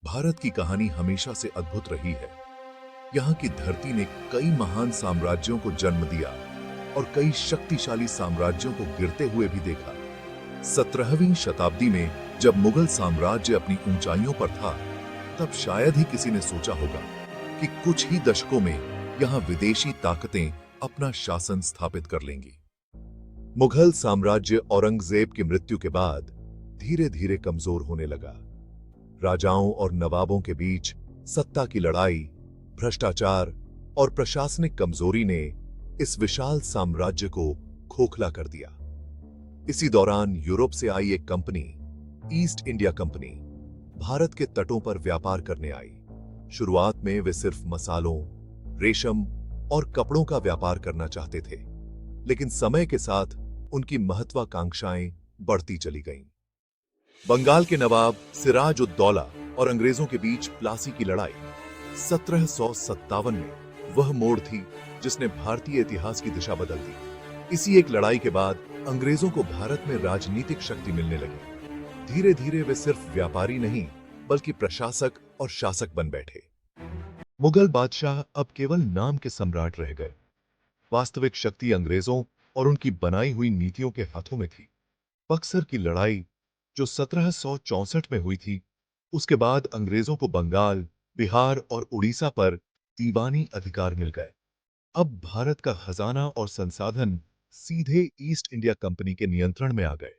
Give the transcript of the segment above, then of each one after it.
भारत की कहानी हमेशा से अद्भुत रही है। यहाँ की धरती ने कई महान साम्राज्यों को जन्म दिया और कई शक्तिशाली साम्राज्यों को गिरते हुए भी देखा। 17वीं शताब्दी में जब मुगल साम्राज्य अपनी ऊंचाइयों पर था, तब शायद ही किसी ने सोचा होगा कि कुछ ही दशकों में यहाँ विदेशी ताकतें अपना शासन स्थापित कर लेंगी। मुगल साम्राज्य औरंगजेब की मृत्यु के बाद धीरे धीरे कमजोर होने लगा। राजाओं और नवाबों के बीच सत्ता की लड़ाई, भ्रष्टाचार और प्रशासनिक कमजोरी ने इस विशाल साम्राज्य को खोखला कर दिया। इसी दौरान यूरोप से आई एक company, east India company, Bharat के तटों पर व्यापार करने आई। शुरुआत में वे सिर्फ मसालों, रेशम और कपड़ों का व्यापार करना चाहते थे, लेकिन समय के साथ उनकी महत्वाकांक्षाएं बढ़ती चली गईं। बंगाल के नवाब सिराज उद दौला और अंग्रेजों के बीच प्लासी की लड़ाई 1757 में वह मोड़ थी जिसने भारतीय इतिहास की दिशा बदल दी। इसी एक लड़ाई के बाद अंग्रेजों को भारत में राजनीतिक शक्ति मिलने लगी। धीरे धीरे वे सिर्फ व्यापारी नहीं, बल्कि प्रशासक और शासक बन बैठे। मुगल बादशाह अब केवल नाम के सम्राट रह गए। वास्तविक शक्ति अंग्रेजों और उनकी बनाई हुई नीतियों के हाथों में थी। बक्सर की लड़ाई जो 1764 में हुई थी, उसके बाद अंग्रेजों को बंगाल, बिहार और उड़ीसा पर दीवानी अधिकार मिल गए। अब भारत का खजाना और संसाधन सीधे ईस्ट इंडिया कंपनी के नियंत्रण में आ गए।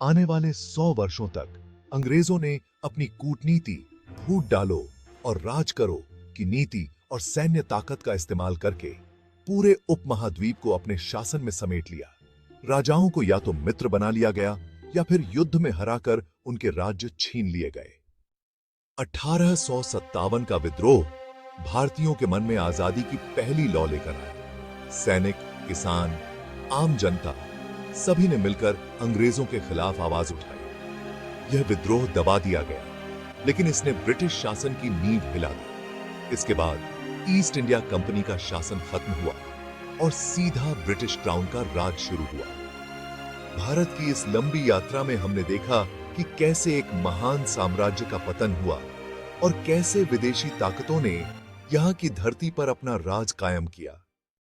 आने वाले 100 वर्षों तक अंग्रेजों ने अपनी कूटनीति, फूट डालो और राज करो की नीति और सैन्य ताकत का इस्तेमाल करके पूरे उपमहाद्वीप को अपने शासन में समेट लिया। राजाओं को या तो मित्र बना लिया गया या फिर युद्ध में हराकर उनके राज्य छीन लिए गए। 1857 का विद्रोह भारतीयों के मन में आजादी की पहली लौ लेकर आया। सैनिक, किसान, आम जनता सभी ने मिलकर अंग्रेजों के खिलाफ आवाज उठाई। यह विद्रोह दबा दिया गया, लेकिन इसने ब्रिटिश शासन की नींव हिला दी। इसके बाद ईस्ट इंडिया कंपनी का शासन खत्म हुआ और सीधा ब्रिटिश क्राउन का राज शुरू हुआ। भारत की इस लंबी यात्रा में हमने देखा कि कैसे एक महान साम्राज्य का पतन हुआ और कैसे विदेशी ताकतों ने यहाँ की धरती पर अपना राज कायम किया।